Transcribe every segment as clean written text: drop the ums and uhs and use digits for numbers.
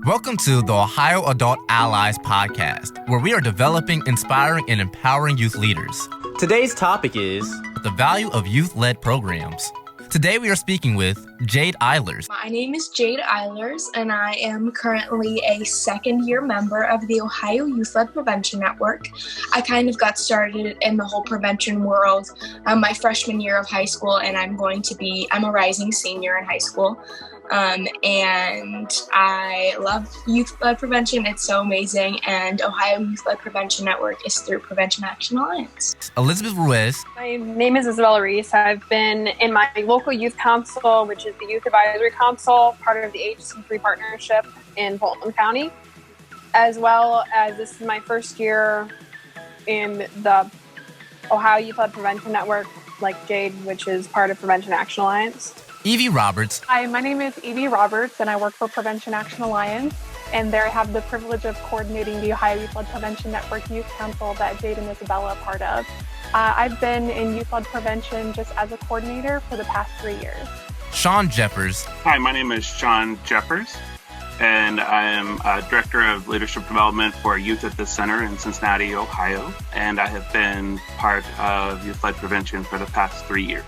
Welcome to the Ohio Adult Allies podcast, where we are developing, inspiring, and empowering youth leaders. Today's topic is the value of youth-led programs. Today we are speaking with Jade Eilers. My name is Jade Eilers, and I am currently a second-year member of the Ohio Youth-Led Prevention Network. I kind of got started in the whole prevention world my freshman year of high school, and I'm a rising senior in high school. And I love youth-led prevention. It's so amazing. And Ohio Youth-Led Prevention Network is through Prevention Action Alliance. Elizabeth Ruiz. My name is Isabella Reese. I've been in my local youth council, which is the Youth Advisory Council, part of the HC3 partnership in Fulton County, as well as this is my first year in the Ohio Youth-Led Prevention Network, like Jade, which is part of Prevention Action Alliance. Evie Roberts. Hi, my name is Evie Roberts, and I work for Prevention Action Alliance. And there I have the privilege of coordinating the Ohio Youth-Led Prevention Network Youth Council that Jade and Isabella are part of. I've been in youth-led prevention just as a coordinator for the past 3 years. Sean Jeffers. Hi, my name is Sean Jeffers, and I am Director of Leadership Development for Youth at the Center in Cincinnati, Ohio. And I have been part of youth-led prevention for the past 3 years.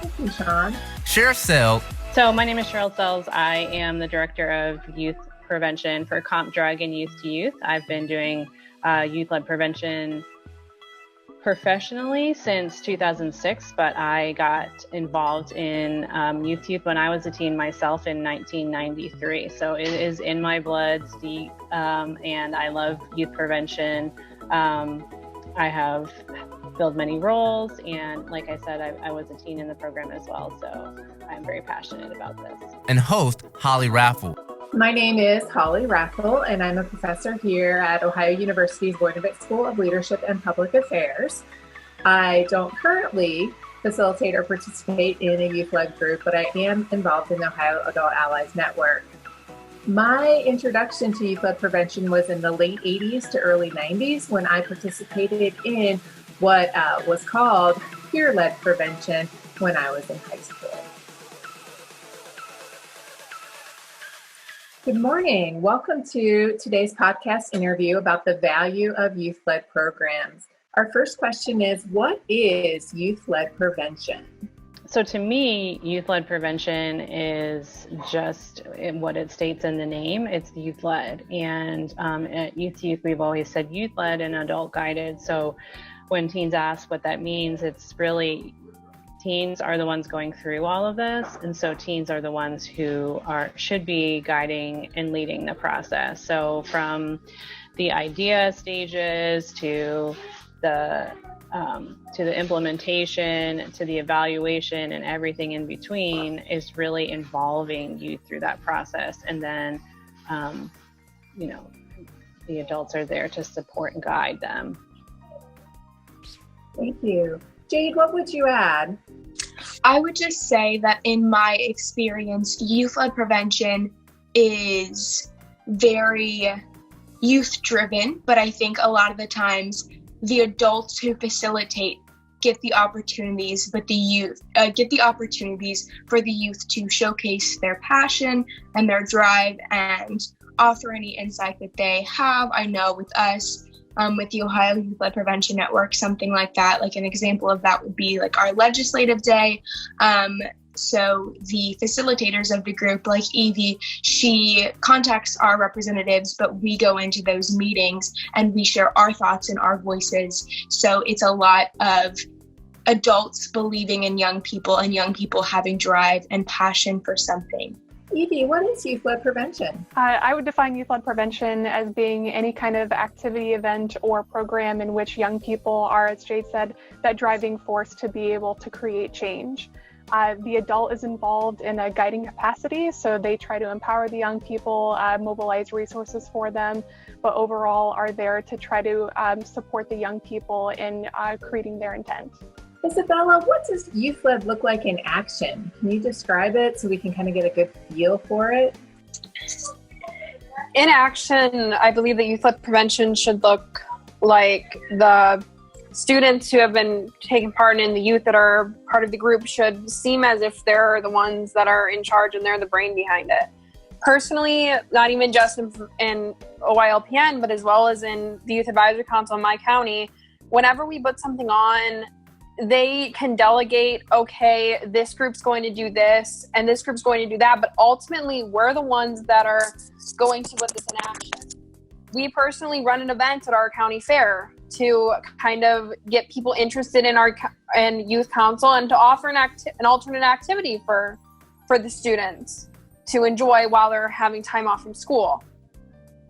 Thank you, Sean. Cheryl Sell. So my name is Cheryl Sells. I am the Director of Youth Prevention for Comp Drug and Youth to Youth. I've been doing youth-led prevention professionally since 2006, but I got involved in youth to youth when I was a teen myself in 1993. So it is in my blood, deep, and I love youth prevention. I have filled many roles, and like I said, I was a teen in the program as well, so I'm very passionate about this. And host Holly Raffle. My name is Holly Raffle, and I'm a professor here at Ohio University's Voinovich School of Leadership and Public Affairs. I don't currently facilitate or participate in a youth-led group, but I am involved in the Ohio Adult Allies Network. My introduction to youth-led prevention was in the late 80s to early 90s when I participated in what was called peer-led prevention when I was in high school. Good morning. Welcome to today's podcast interview about the value of youth-led programs. Our first question is, what is youth-led prevention? So to me, youth-led prevention is just what it states in the name. It's youth-led. And at Youth to Youth, we've always said youth-led and adult-guided. So when teens ask what that means, it's really teens are the ones going through all of this. And so teens are the ones who should be guiding and leading the process. So from the idea stages to the implementation, to the evaluation, and everything in between is really involving youth through that process. And then, the adults are there to support and guide them. Thank you. Jade, what would you add? I would just say that in my experience, youth-led prevention is very youth-driven, but I think a lot of the times the adults who facilitate get the opportunities, but the youth get the opportunities for the youth to showcase their passion and their drive and offer any insight that they have. I know with us, with the Ohio Youth-Led Prevention Network, something like that, like an example of that would be like our legislative day. So the facilitators of the group, like Evie, she contacts our representatives, but we go into those meetings and we share our thoughts and our voices. So it's a lot of adults believing in young people and young people having drive and passion for something. Evie, what is youth-led prevention? I would define youth-led prevention as being any kind of activity, event, or program in which young people are, as Jade said, that driving force to be able to create change. The adult is involved in a guiding capacity, so they try to empower the young people, mobilize resources for them, but overall are there to try to support the young people in creating their intent. Isabella, what does youth-led look like in action? Can you describe it so we can kind of get a good feel for it? In action, I believe that youth-led prevention should look like the students who have been taking part in the youth that are part of the group should seem as if they're the ones that are in charge and they're the brain behind it. Personally, not even just in OYLPN, but as well as in the Youth Advisory Council in my county, whenever we put something on, they can delegate, okay, this group's going to do this and this group's going to do that, but ultimately we're the ones that are going to put this in action. We personally run an event at our county fair to kind of get people interested in youth council and to offer an alternate activity for the students to enjoy while they're having time off from school.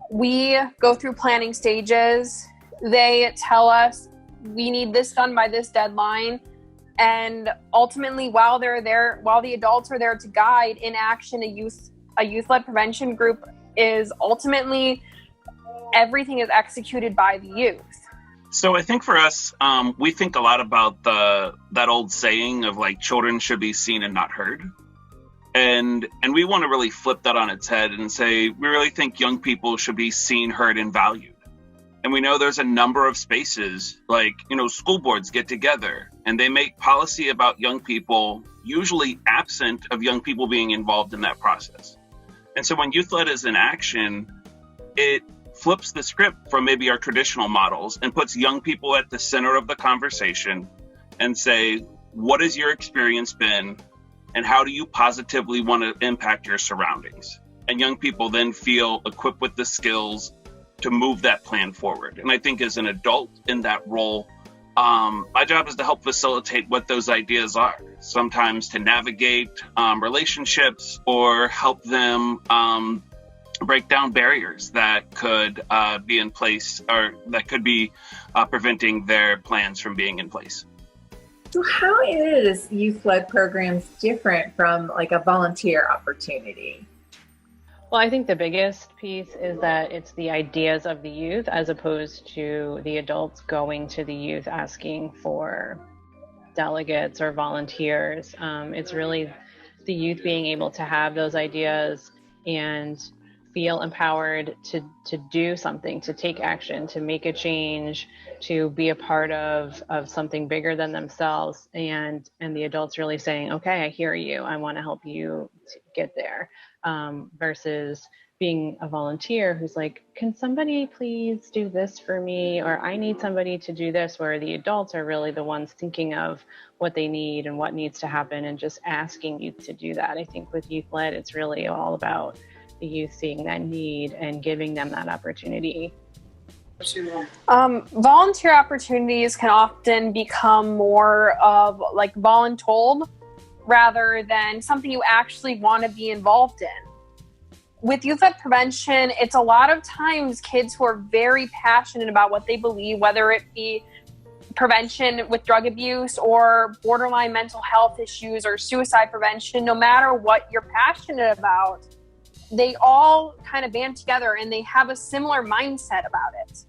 We go through planning stages. They tell us we need this done by this deadline. And ultimately, while they're there, while the adults are there to guide in action, a youth-led prevention group is ultimately everything is executed by the youth. So I think for us, we think a lot about that old saying of like children should be seen and not heard. And we want to really flip that on its head and say, we really think young people should be seen, heard, and valued. And we know there's a number of spaces like, school boards get together and they make policy about young people, usually absent of young people being involved in that process. And so when youth-led is in action, it flips the script from maybe our traditional models and puts young people at the center of the conversation and say, what has your experience been and how do you positively want to impact your surroundings? And young people then feel equipped with the skills to move that plan forward. And I think as an adult in that role, my job is to help facilitate what those ideas are, sometimes to navigate relationships or help them break down barriers that could be in place or that could be preventing their plans from being in place. So how is youth-led programs different from like a volunteer opportunity? Well, I think the biggest piece is that it's the ideas of the youth as opposed to the adults going to the youth asking for delegates or volunteers. It's really the youth being able to have those ideas and feel empowered to do something, to take action, to make a change, to be a part of something bigger than themselves. And the adults really saying, okay, I hear you. I want to help you to get there. Versus being a volunteer who's like, can somebody please do this for me? Or I need somebody to do this, where the adults are really the ones thinking of what they need and what needs to happen and just asking youth to do that. I think with youth led, it's really all about the youth seeing that need and giving them that opportunity. Volunteer opportunities can often become more of like voluntold rather than something you actually want to be involved in. With youth-led prevention, it's a lot of times kids who are very passionate about what they believe, whether it be prevention with drug abuse or borderline mental health issues or suicide prevention. No matter what you're passionate about, they all kind of band together and they have a similar mindset about it.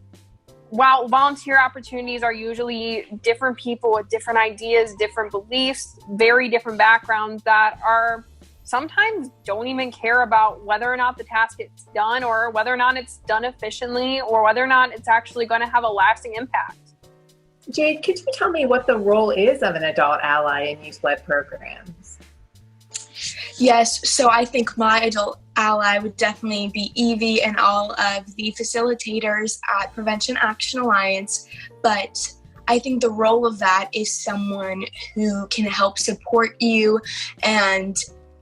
While volunteer opportunities are usually different people with different ideas, different beliefs, very different backgrounds that are sometimes don't even care about whether or not the task is done or whether or not it's done efficiently or whether or not it's actually going to have a lasting impact. Jade, could you tell me what the role is of an adult ally in youth-led programs? Yes, so I think my adult ally would definitely be Evie and all of the facilitators at Prevention Action Alliance, but I think the role of that is someone who can help support you and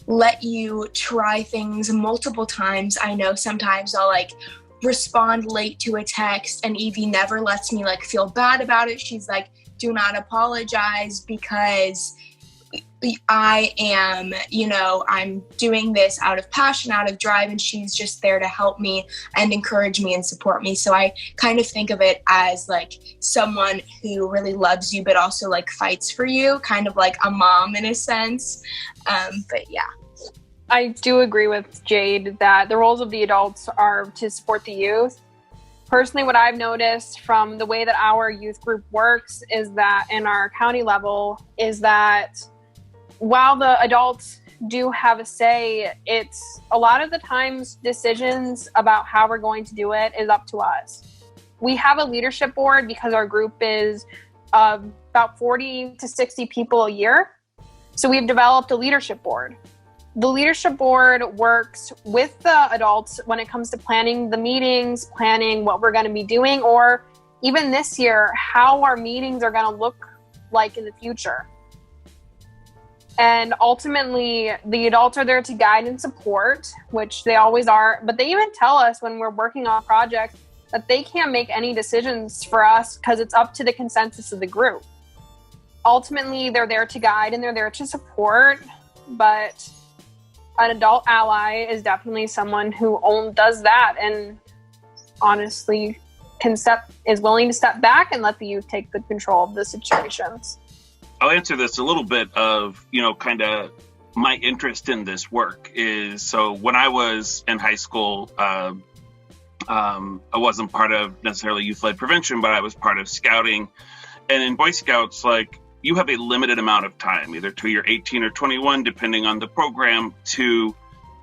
let you try things multiple times. I know sometimes I'll respond late to a text and Evie never lets me feel bad about it. She's like, do not apologize because I am, I'm doing this out of passion, out of drive, and she's just there to help me and encourage me and support me. So I kind of think of it as someone who really loves you, but also fights for you, kind of like a mom in a sense. But yeah. I do agree with Jade that the roles of the adults are to support the youth. Personally, what I've noticed from the way that our youth group works is that in our county level is that while the adults do have a say, it's a lot of the times decisions about how we're going to do it is up to us. We have a leadership board because our group is about 40 to 60 people a year. So we've developed a leadership board. the leadership board works with the adults when it comes to planning the meetings, planning what we're going to be doing, or even this year, how our meetings are going to look like in the future. And ultimately, the adults are there to guide and support, which they always are. But they even tell us when we're working on projects that they can't make any decisions for us because it's up to the consensus of the group. Ultimately, they're there to guide and they're there to support, but an adult ally is definitely someone who does that and honestly is willing to step back and let the youth take good control of the situations. I'll answer this a little bit of, kind of my interest in this work is, so when I was in high school, I wasn't part of necessarily youth-led prevention, but I was part of scouting. And in Boy Scouts, you have a limited amount of time, either till you're 18 or 21, depending on the program, to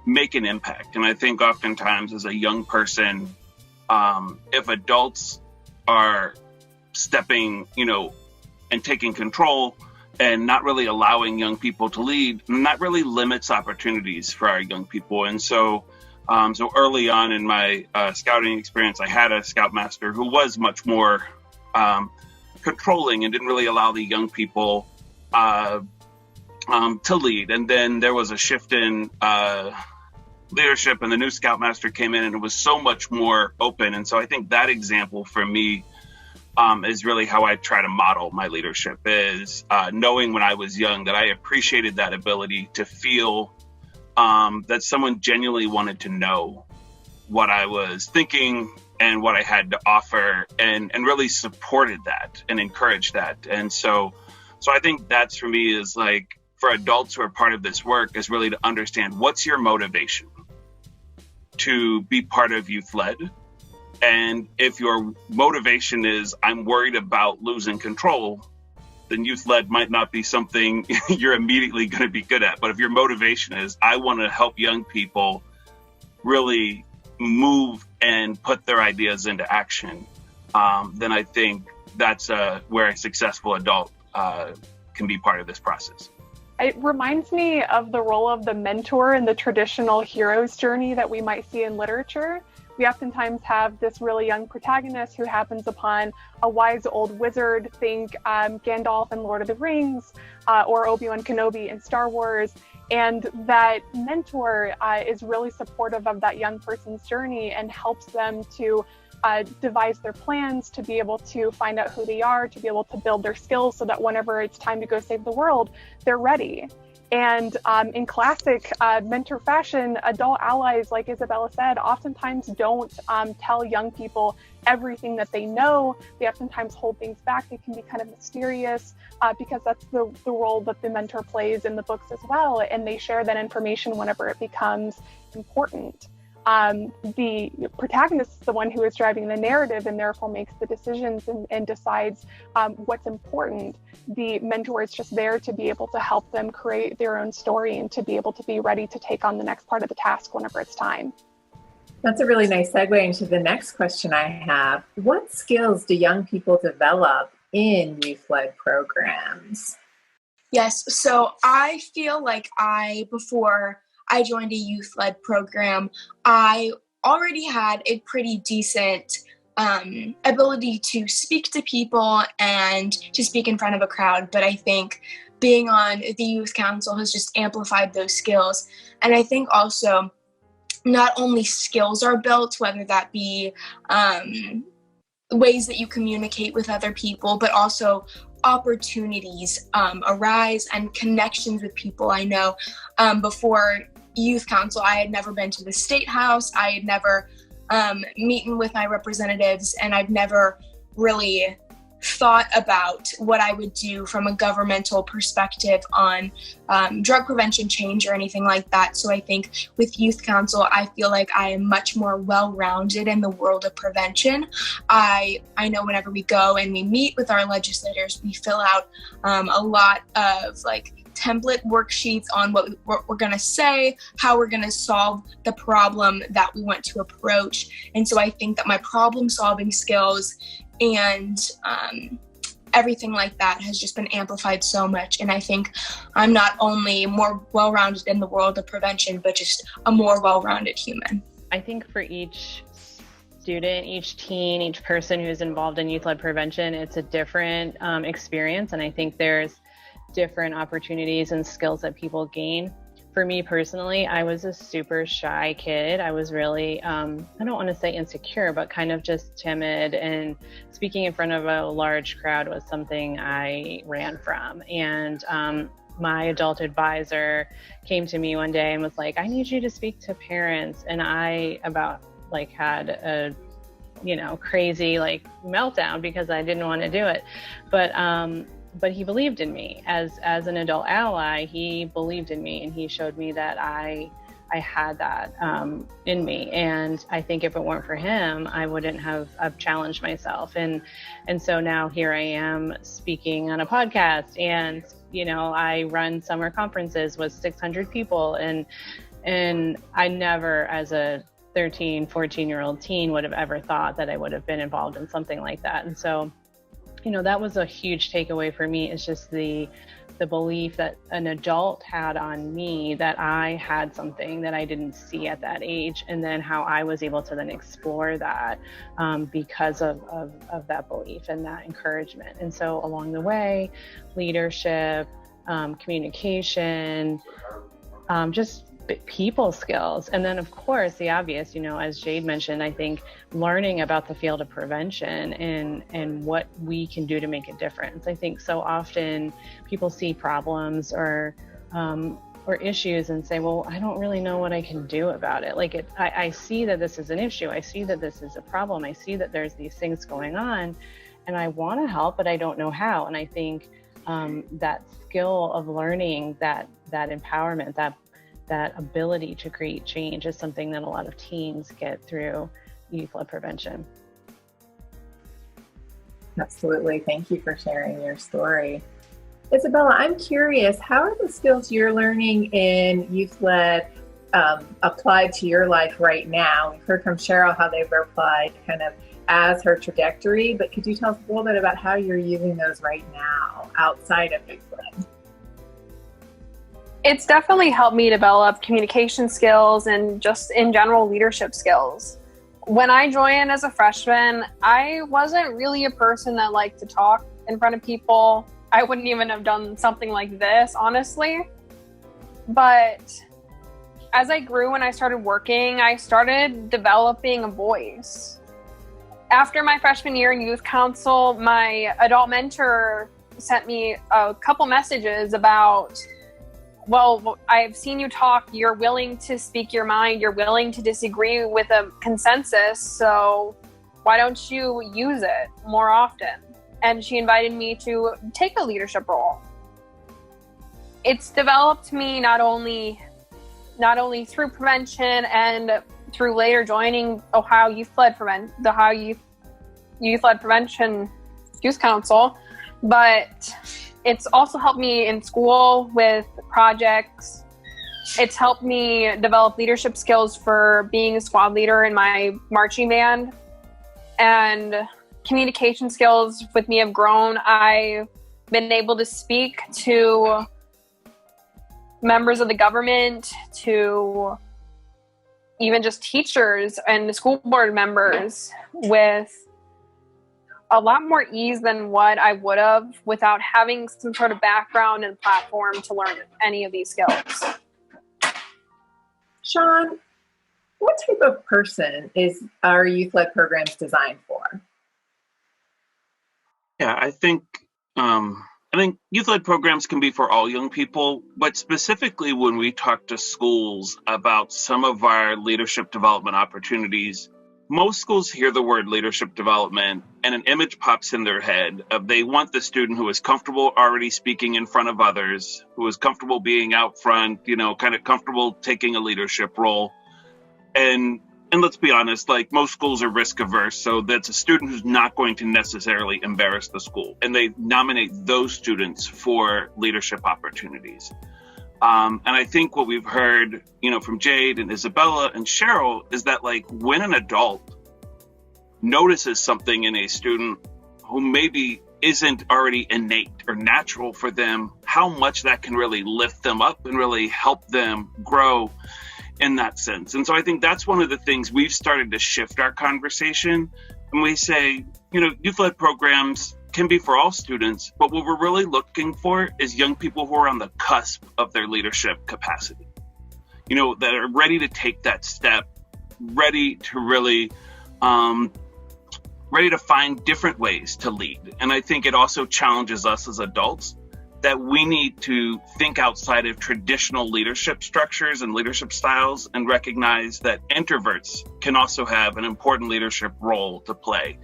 make an impact. And I think oftentimes as a young person, if adults are stepping, and taking control and not really allowing young people to lead, that really limits opportunities for our young people. And so early on in my scouting experience, I had a scoutmaster who was much more controlling and didn't really allow the young people to lead. And then there was a shift in leadership, and the new scoutmaster came in, and it was so much more open. And so I think that example for me is really how I try to model my leadership, is knowing when I was young that I appreciated that ability to feel that someone genuinely wanted to know what I was thinking and what I had to offer, and really supported that and encouraged that. And so I think that's, for me, is for adults who are part of this work, is really to understand what's your motivation to be part of Youth Led. And if your motivation is, I'm worried about losing control, then Youth Led might not be something you're immediately going to be good at. But if your motivation is, I want to help young people really move and put their ideas into action, then I think that's where a successful adult can be part of this process. It reminds me of the role of the mentor in the traditional hero's journey that we might see in literature. We oftentimes have this really young protagonist who happens upon a wise old wizard, think Gandalf in Lord of the Rings, or Obi-Wan Kenobi in Star Wars. And that mentor is really supportive of that young person's journey and helps them to devise their plans, to be able to find out who they are, to be able to build their skills so that whenever it's time to go save the world, they're ready. And in classic mentor fashion, adult allies, like Isabella said, oftentimes don't tell young people everything that they know. They oftentimes hold things back. They can be kind of mysterious because that's the role that the mentor plays in the books as well. And they share that information whenever it becomes important. The protagonist is the one who is driving the narrative and therefore makes the decisions and decides what's important. The mentor is just there to be able to help them create their own story and to be able to be ready to take on the next part of the task whenever it's time. That's a really nice segue into the next question I have. What skills do young people develop in youth-led programs? Yes, so I feel like before I joined a youth-led program, I already had a pretty decent ability to speak to people and to speak in front of a crowd. But I think being on the youth council has just amplified those skills. And I think also not only skills are built, whether that be ways that you communicate with other people, but also opportunities arise and connections with people. I know before youth council, I had never been to the state house. I had never meeting with my representatives, and I've never really thought about what I would do from a governmental perspective on drug prevention change or anything like that. So I think with youth council, I feel like I am much more well-rounded in the world of prevention. I know whenever we go and we meet with our legislators, we fill out a lot of template worksheets on what we're going to say, how we're going to solve the problem that we want to approach. And so I think that my problem solving skills and everything like that has just been amplified so much. And I think I'm not only more well-rounded in the world of prevention, but just a more well-rounded human. I think for each student, each teen, each person who's involved in youth-led prevention, it's a different experience. And I think there's different opportunities and skills that people gain. For me personally, I was a super shy kid. I was really, I don't want to say insecure, but kind of just timid, and speaking in front of a large crowd was something I ran from. And my adult advisor came to me one day and was like, I need you to speak to parents. And I had a, crazy meltdown because I didn't want to do it. But he believed in me as an adult ally. He believed in me, and he showed me that I had that in me. And I think if it weren't for him, I wouldn't have challenged myself. And so now here I am speaking on a podcast, and I run summer conferences with 600 people, and I never, as a 13, 14-year-old teen, would have ever thought that I would have been involved in something like that. And so that was a huge takeaway for me, is just the belief that an adult had on me, that I had something that I didn't see at that age, and then how I was able to then explore that because of that belief and that encouragement. And so along the way, leadership, communication, just people skills. And then of course the obvious, as Jade mentioned, I think learning about the field of prevention and what we can do to make a difference. I think so often people see problems or issues and say, well, I don't really know what I can do about it. I see that this is an issue. I see that this is a problem. I see that there's these things going on, and I want to help, but I don't know how. And I think that skill of learning, that empowerment, that ability to create change is something that a lot of teens get through youth-led prevention. Absolutely. Thank you for sharing your story. Isabella, I'm curious, how are the skills you're learning in youth-led applied to your life right now? We've heard from Cheryl how they've applied kind of as her trajectory, but could you tell us a little bit about how you're using those right now outside of youth-led? It's definitely helped me develop communication skills and just in general leadership skills. When I joined as a freshman, I wasn't really a person that liked to talk in front of people. I wouldn't even have done something like this, honestly. But as I grew and I started working, I started developing a voice. After my freshman year in youth council, my adult mentor sent me a couple messages about, well, I've seen you talk, you're willing to speak your mind, you're willing to disagree with a consensus, so why don't you use it more often? And she invited me to take a leadership role. It's developed me not only through prevention and through later joining Ohio Youth-Led Prevention Youth Council, but it's also helped me in school with projects. It's helped me develop leadership skills for being a squad leader in my marching band. And communication skills with me have grown. I've been able to speak to members of the government, to even just teachers and the school board members with a lot more ease than what I would have without having some sort of background and platform to learn any of these skills. Sean, what type of person is our youth-led programs designed for? Yeah, I think youth-led programs can be for all young people, but specifically when we talk to schools about some of our leadership development opportunities, most schools hear the word leadership development and an image pops in their head of they want the student who is comfortable already speaking in front of others, who is comfortable being out front, kind of comfortable taking a leadership role. And let's be honest, most schools are risk averse, so that's a student who's not going to necessarily embarrass the school. And they nominate those students for leadership opportunities. And I think what we've heard, from Jade and Isabella and Cheryl is that when an adult notices something in a student who maybe isn't already innate or natural for them, how much that can really lift them up and really help them grow in that sense. And so I think that's one of the things we've started to shift our conversation. And we say, youth-led programs can be for all students, but what we're really looking for is young people who are on the cusp of their leadership capacity, that are ready to take that step, ready to really, ready to find different ways to lead. And I think it also challenges us as adults that we need to think outside of traditional leadership structures and leadership styles and recognize that introverts can also have an important leadership role to play.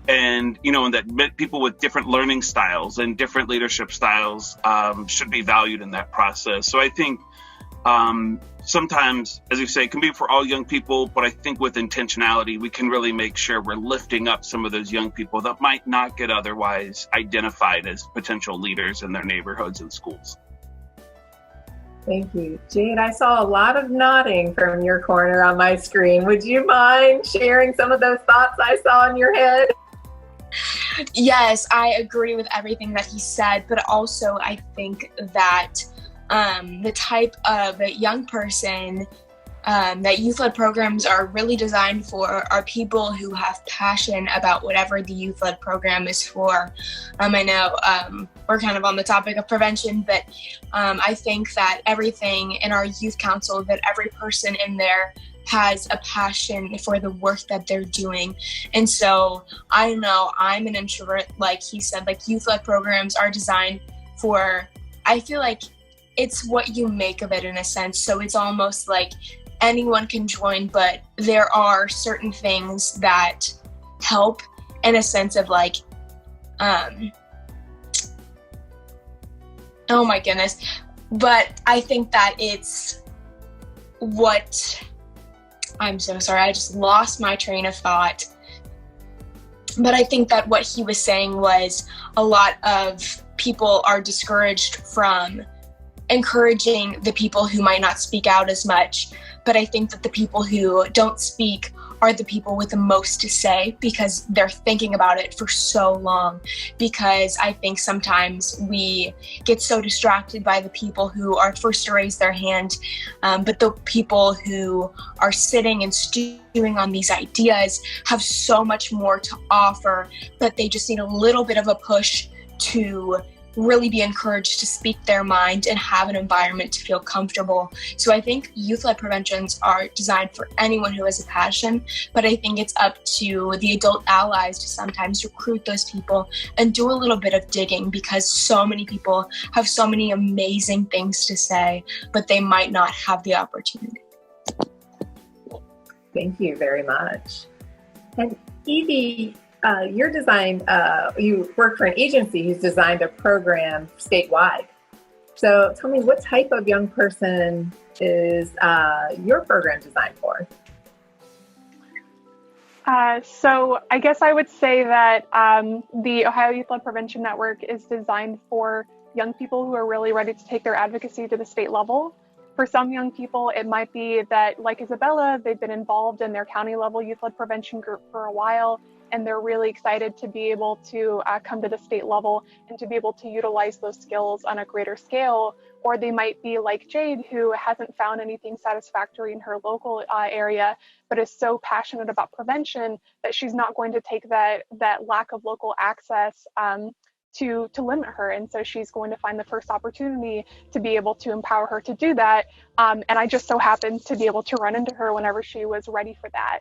And, and that people with different learning styles and different leadership styles should be valued in that process. So I think sometimes, as you say, it can be for all young people, but I think with intentionality, we can really make sure we're lifting up some of those young people that might not get otherwise identified as potential leaders in their neighborhoods and schools. Thank you. Jade, I saw a lot of nodding from your corner on my screen. Would you mind sharing some of those thoughts I saw in your head? Yes, I agree with everything that he said, but also I think that the type of young person that youth-led programs are really designed for are people who have passion about whatever the youth-led program is for. I know we're kind of on the topic of prevention, but I think that everything in our youth council, that every person in there has a passion for the work that they're doing. And so I know I'm an introvert, like he said, like youth-led programs are designed for, I feel like it's what you make of it in a sense. So it's almost like anyone can join, but there are certain things that help in a sense of like, oh my goodness. But I think that it's what, I'm so sorry, I just lost my train of thought. But I think that what he was saying was a lot of people are discouraged from encouraging the people who might not speak out as much. But I think that the people who don't speak are the people with the most to say because they're thinking about it for so long. Because I think sometimes we get so distracted by the people who are first to raise their hand, but the people who are sitting and stewing on these ideas have so much more to offer, but they just need a little bit of a push to really be encouraged to speak their mind and have an environment to feel comfortable. So I think youth-led preventions are designed for anyone who has a passion, but I think it's up to the adult allies to sometimes recruit those people and do a little bit of digging because so many people have so many amazing things to say, but they might not have the opportunity. Thank you very much. And Evie, you work for an agency who's designed a program statewide. So tell me, what type of young person is your program designed for? So I guess I would say that the Ohio Youth-Led Prevention Network is designed for young people who are really ready to take their advocacy to the state level. For some young people, it might be that, like Isabella, they've been involved in their county level youth-led prevention group for a while, and they're really excited to be able to come to the state level and to be able to utilize those skills on a greater scale. Or they might be like Jade, who hasn't found anything satisfactory in her local area, but is so passionate about prevention that she's not going to take that lack of local access to limit her. And so she's going to find the first opportunity to be able to empower her to do that. And I just so happened to be able to run into her whenever she was ready for that.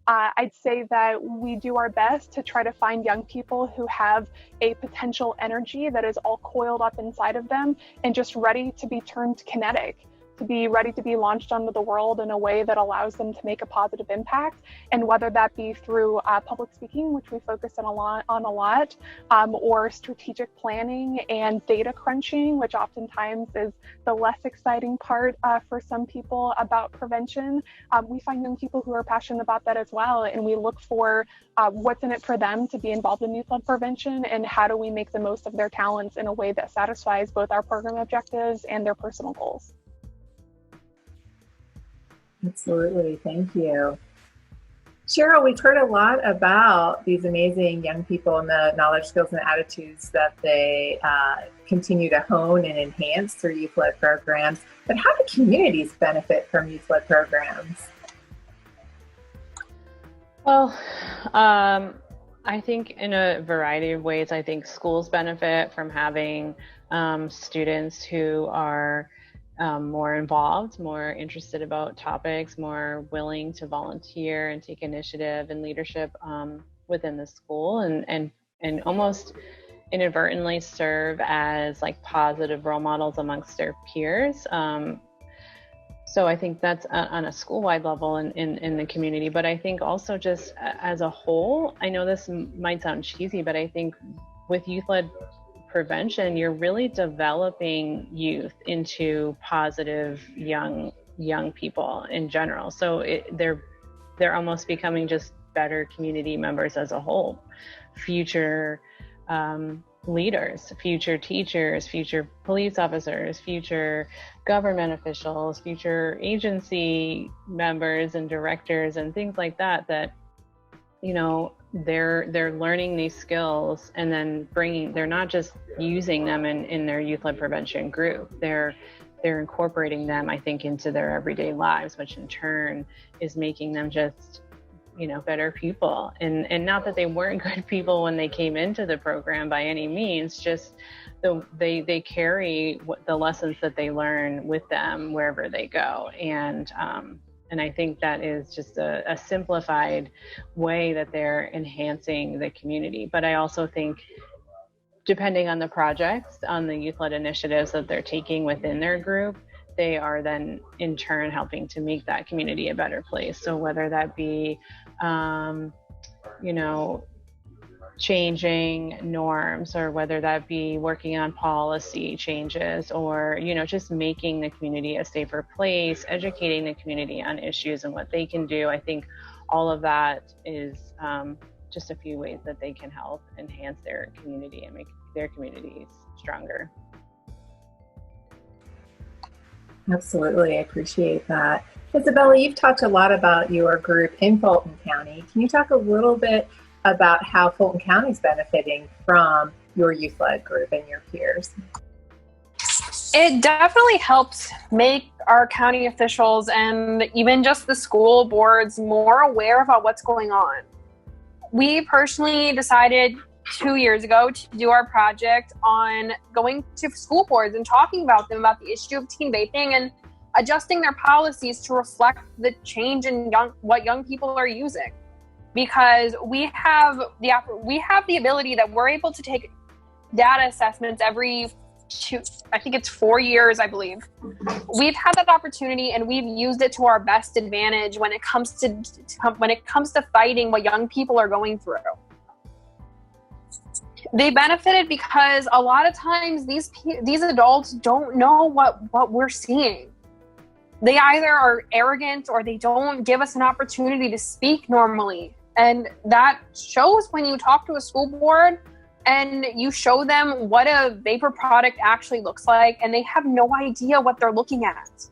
I'd say that we do our best to try to find young people who have a potential energy that is all coiled up inside of them and just ready to be turned kinetic, to be ready to be launched onto the world in a way that allows them to make a positive impact. And whether that be through public speaking, which we focus on a lot, or strategic planning and data crunching, which oftentimes is the less exciting part for some people about prevention. We find young people who are passionate about that as well. And we look for what's in it for them to be involved in youth-led prevention, and how do we make the most of their talents in a way that satisfies both our program objectives and their personal goals. Absolutely. Thank you. Cheryl, we've heard a lot about these amazing young people and the knowledge, skills, and attitudes that they continue to hone and enhance through youth-led programs. But how do communities benefit from youth-led programs? Well, I think in a variety of ways. I think schools benefit from having students who are more involved, more interested about topics, more willing to volunteer and take initiative and leadership within the school, and almost inadvertently serve as like positive role models amongst their peers. So I think that's on a school-wide level in the community. But I think also just as a whole, I know this might sound cheesy, but I think with youth-led prevention, you're really developing youth into positive young people in general. So they're almost becoming just better community members as a whole, future leaders, future teachers, future police officers, future government officials, future agency members and directors and things like that, you know, they're learning these skills and then they're not just using them in their youth-led prevention group, they're incorporating them, I think, into their everyday lives, which in turn is making them just, you know, better people. And not that they weren't good people when they came into the program by any means, just they carry the lessons that they learn with them wherever they go. And I think that is just a simplified way that they're enhancing the community. But I also think, depending on the projects, on the youth-led initiatives that they're taking within their group, they are then in turn helping to make that community a better place. So whether that be, you know, changing norms, or whether that be working on policy changes, or, you know, just making the community a safer place, educating the community on issues and what they can do. I think all of that is just a few ways that they can help enhance their community and make their communities stronger. Absolutely, I appreciate that. Isabella, you've talked a lot about your group in Fulton County. Can you talk a little bit about how Fulton County is benefiting from your youth-led group and your peers? It definitely helps make our county officials and even just the school boards more aware about what's going on. We personally decided 2 years ago to do our project on going to school boards and talking about them about the issue of teen vaping and adjusting their policies to reflect the change in what young people are using. Because we have the ability that we're able to take data assessments every 4 years, I believe. We've had that opportunity and we've used it to our best advantage when it comes to fighting what young people are going through. They benefited because a lot of times these adults don't know what we're seeing. They either are arrogant or they don't give us an opportunity to speak normally. And that shows when you talk to a school board and you show them what a vapor product actually looks like, and they have no idea what they're looking at.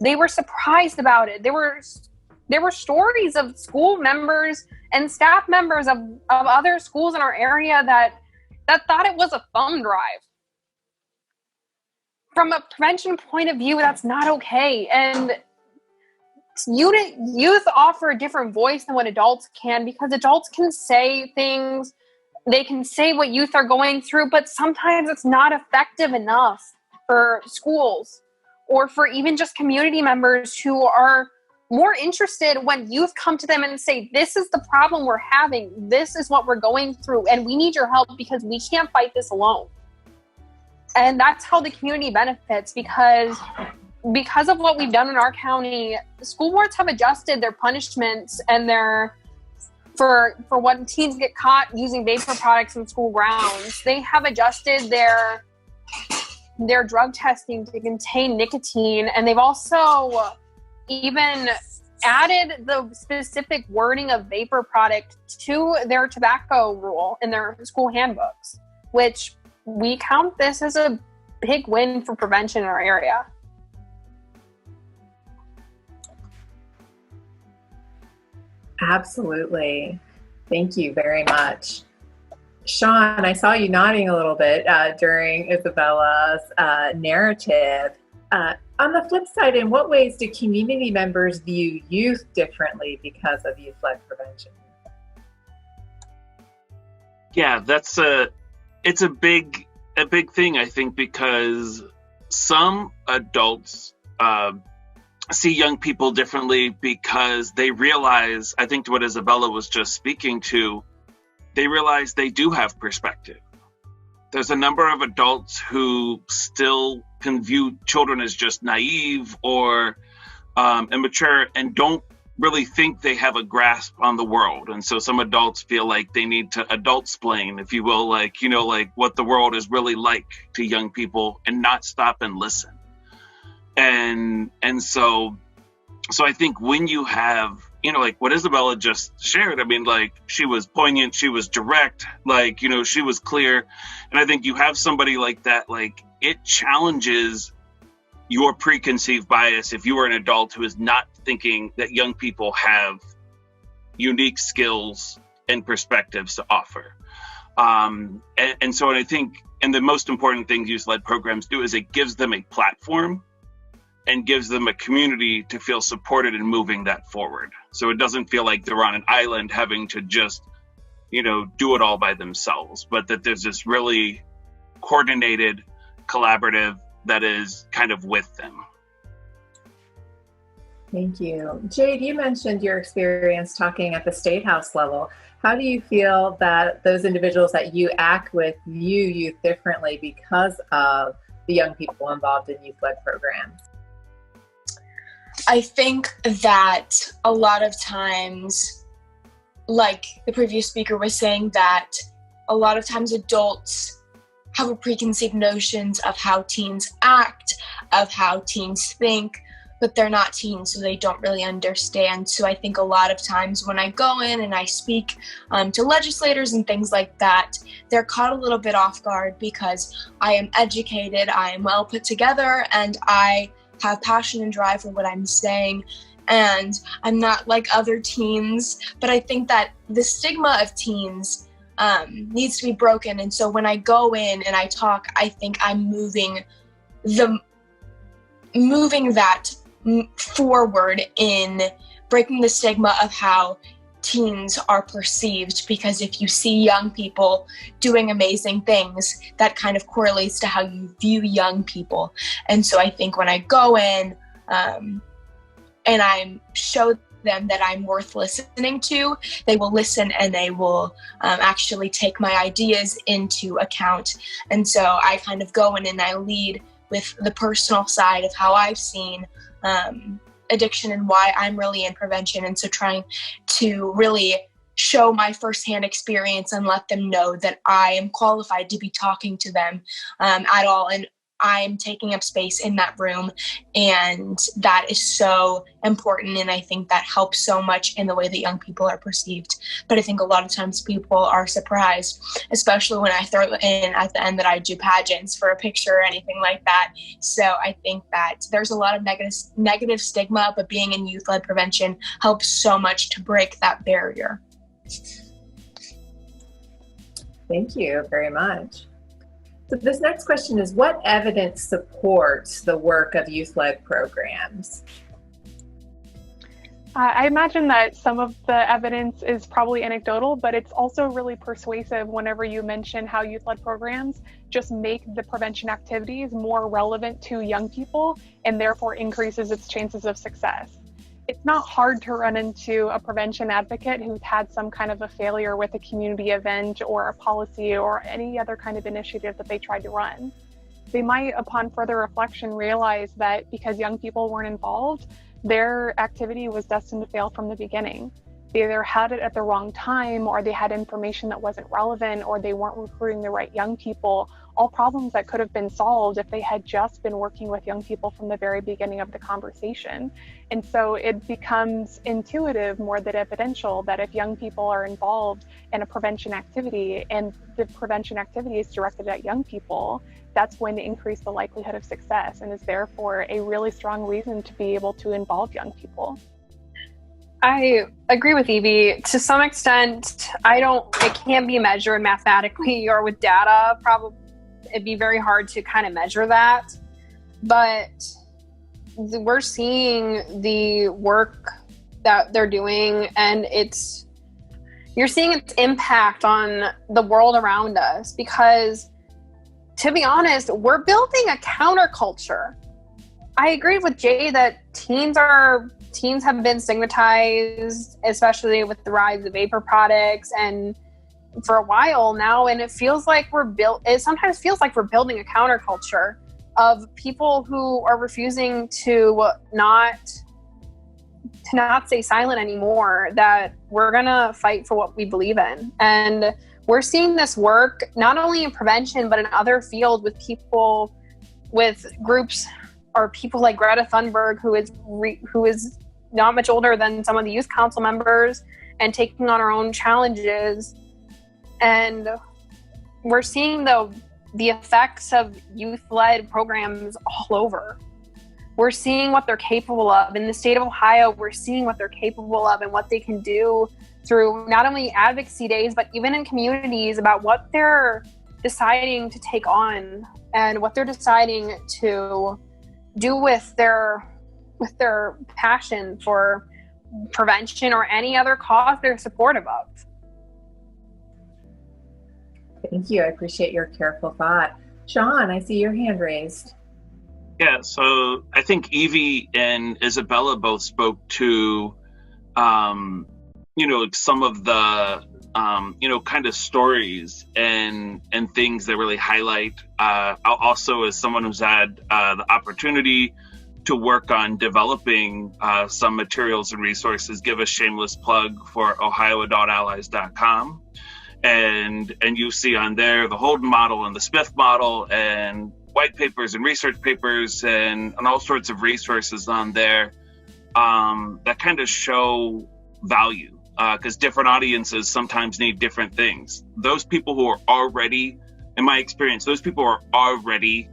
They were surprised about it. There were stories of school members and staff members of other schools in our area that thought it was a thumb drive. From a prevention point of view, that's not okay. And youth offer a different voice than what adults can, because adults can say things, they can say what youth are going through, but sometimes it's not effective enough for schools or for even just community members who are more interested when youth come to them and say, this is the problem we're having, this is what we're going through, and we need your help because we can't fight this alone. And that's how the community benefits, because of what we've done in our county, the school boards have adjusted their punishments and for when teens get caught using vapor products in school grounds. They have adjusted their drug testing to contain nicotine, and they've also even added the specific wording of vapor product to their tobacco rule in their school handbooks, which we count this as a big win for prevention in our area. Absolutely. Thank you very much. Sean, I saw you nodding a little bit during Isabella's narrative. On the flip side, in what ways do community members view youth differently because of youth-led prevention? Yeah, it's a big thing, I think, because some adults see young people differently because they realize, I think what Isabella was just speaking to, they realize they do have perspective. There's a number of adults who still can view children as just naive or immature and don't really think they have a grasp on the world. And so some adults feel like they need to adult-splain, if you will, like what the world is really like to young people and not stop and listen. And so I think when you have, like what Isabella just shared, I mean, like she was poignant, she was direct, like, she was clear. And I think you have somebody like that, like it challenges your preconceived bias if you are an adult who is not thinking that young people have unique skills and perspectives to offer. And I think, and the most important thing youth-led programs do is it gives them a platform and gives them a community to feel supported in moving that forward. So it doesn't feel like they're on an island having to just, do it all by themselves, but that there's this really coordinated, collaborative that is kind of with them. Thank you. Jade, you mentioned your experience talking at the State House level. How do you feel that those individuals that you act with view youth differently because of the young people involved in youth-led programs? I think that a lot of times, like the previous speaker was saying, that a lot of times adults have a preconceived notions of how teens act, of how teens think, but they're not teens, so they don't really understand. So I think a lot of times when I go in and I speak to legislators and things like that, they're caught a little bit off guard because I am educated, I am well put together, and I have passion and drive for what I'm saying. And I'm not like other teens, but I think that the stigma of teens needs to be broken. And so when I go in and I talk, I think I'm moving that forward in breaking the stigma of how teens are perceived, because if you see young people doing amazing things, that kind of correlates to how you view young people. And so I think when I go in and I show them that I'm worth listening to, they will listen and they will actually take my ideas into account. And so I kind of go in and I lead with the personal side of how I've seen addiction and why I'm really in prevention. And so trying to really show my firsthand experience and let them know that I am qualified to be talking to them at all. And I'm taking up space in that room, and that is so important. And I think that helps so much in the way that young people are perceived. But I think a lot of times people are surprised, especially when I throw in at the end that I do pageants for a picture or anything like that. So I think that there's a lot of negative stigma, but being in youth-led prevention helps so much to break that barrier. Thank you very much. So this next question is, what evidence supports the work of youth-led programs? I imagine that some of the evidence is probably anecdotal, but it's also really persuasive whenever you mention how youth-led programs just make the prevention activities more relevant to young people and therefore increases its chances of success. It's not hard to run into a prevention advocate who's had some kind of a failure with a community event or a policy or any other kind of initiative that they tried to run. They might, upon further reflection, realize that because young people weren't involved, their activity was destined to fail from the beginning. They either had it at the wrong time, or they had information that wasn't relevant, or they weren't recruiting the right young people, all problems that could have been solved if they had just been working with young people from the very beginning of the conversation. And so it becomes intuitive more than evidential that if young people are involved in a prevention activity and the prevention activity is directed at young people, that's going to increase the likelihood of success and is therefore a really strong reason to be able to involve young people. I agree with Evie. To some extent, it can't be measured mathematically or with data. Probably, it'd be very hard to kind of measure that. But we're seeing the work that they're doing, and you're seeing its impact on the world around us, because to be honest, we're building a counterculture. I agree with Jay that teens have been stigmatized, especially with the rise of vapor products, and for a while now, and it sometimes feels like we're building a counterculture of people who are refusing to not stay silent anymore, that we're gonna fight for what we believe in. And we're seeing this work not only in prevention, but in other fields with groups or people like Greta Thunberg, who is not much older than some of the youth council members, and taking on our own challenges. And we're seeing the effects of youth-led programs all over. We're seeing what they're capable of. In the state of Ohio, we're seeing what they're capable of and what they can do through not only advocacy days, but even in communities, about what they're deciding to take on and what they're deciding to do with their passion for prevention or any other cause they're supportive of. Thank you. I appreciate your careful thought. Sean, I see your hand raised. Yeah, so I think Evie and Isabella both spoke to, some of the, kind of stories and things that really highlight. Also, as someone who's had the opportunity to work on developing some materials and resources, give a shameless plug for ohioadultallies.com. And you see on there the Holden model and the Smith model and white papers and research papers and all sorts of resources on there that kind of show value, because different audiences sometimes need different things. Those people who are already, in my experience, those people are already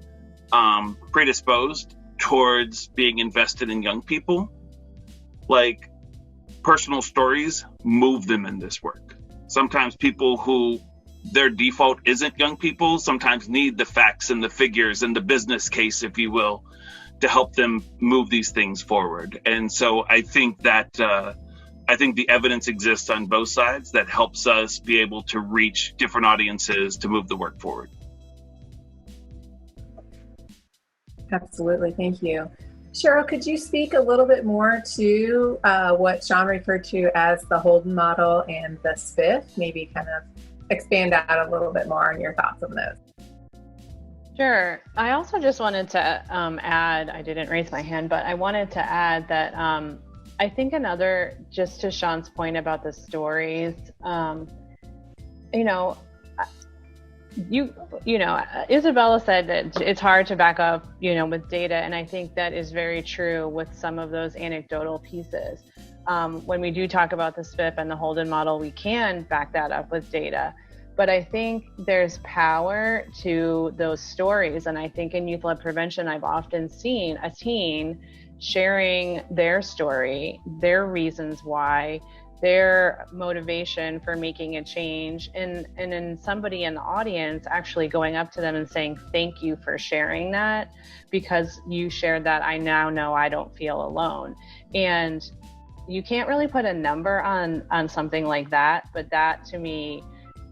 predisposed towards being invested in young people. Like, personal stories move them in this work. Sometimes people who their default isn't young people sometimes need the facts and the figures and the business case, if you will, to help them move these things forward. And so I think that the evidence exists on both sides that helps us be able to reach different audiences to move the work forward. Absolutely. Thank you. Cheryl, could you speak a little bit more to what Sean referred to as the Holden model and the SPIF? Maybe kind of expand out a little bit more on your thoughts on those. Sure. I also just wanted to add, I didn't raise my hand, but I wanted to add that I think just to Sean's point about the stories, Isabella said that it's hard to back up, with data. And I think that is very true with some of those anecdotal pieces. When we do talk about the SPIP and the Holden model, we can back that up with data. But I think there's power to those stories. And I think in youth-led prevention, I've often seen a teen sharing their story, their reasons why, their motivation for making a change, and then somebody in the audience actually going up to them and saying, thank you for sharing that, because you shared that, I now know I don't feel alone. And you can't really put a number on something like that, but that to me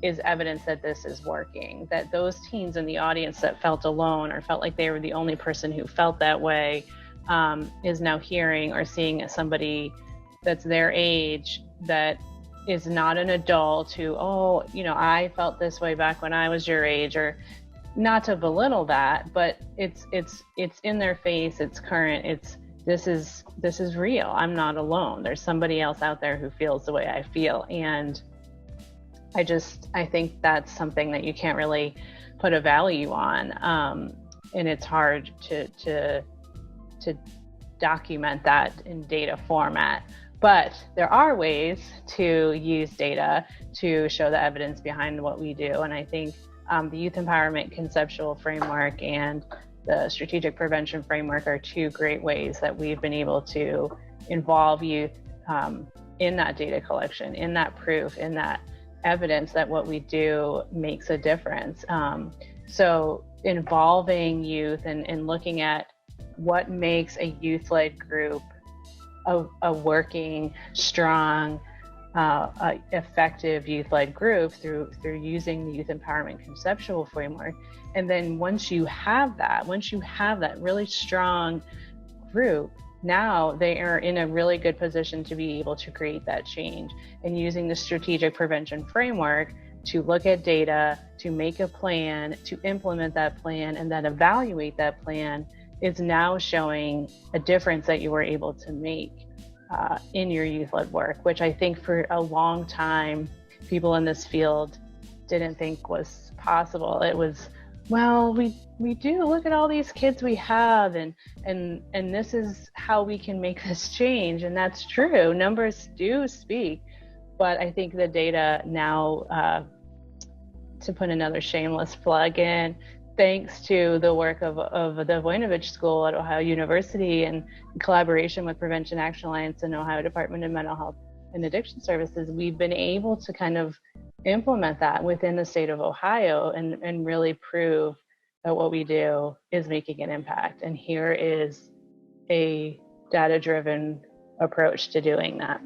is evidence that this is working, that those teens in the audience that felt alone or felt like they were the only person who felt that way is now hearing or seeing somebody that's their age that is not an adult who, I felt this way back when I was your age, or not to belittle that, but it's in their face, it's current, this is real. I'm not alone. There's somebody else out there who feels the way I feel. And I think that's something that you can't really put a value on. And it's hard to document that in data format. But there are ways to use data to show the evidence behind what we do. And I think the Youth Empowerment Conceptual Framework and the Strategic Prevention Framework are two great ways that we've been able to involve youth in that data collection, in that proof, in that evidence that what we do makes a difference. So involving youth and looking at what makes a youth-led group a working, strong, effective youth-led group through using the youth empowerment conceptual framework. And then once you have that really strong group, now they are in a really good position to be able to create that change. And using the strategic prevention framework to look at data, to make a plan, to implement that plan, and then evaluate that plan is now showing a difference that you were able to make in your youth-led work, which I think for a long time, people in this field didn't think was possible. It was, well, we do, look at all these kids we have, and this is how we can make this change. And that's true, numbers do speak, but I think the data now, to put another shameless plug in, thanks to the work of the Voinovich School at Ohio University and in collaboration with Prevention Action Alliance and Ohio Department of Mental Health and Addiction Services, we've been able to kind of implement that within the state of Ohio and really prove that what we do is making an impact. And here is a data-driven approach to doing that.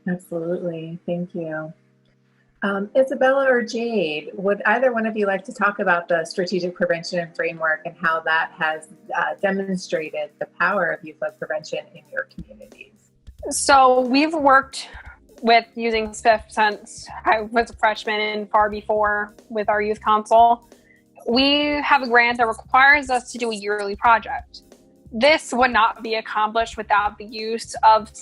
Absolutely, thank you. Isabella or Jade, would either one of you like to talk about the strategic prevention framework and how that has demonstrated the power of youth-led prevention in your communities? So we've worked with using SPIF since I was a freshman and far before with our youth council. We have a grant that requires us to do a yearly project. This would not be accomplished without the use of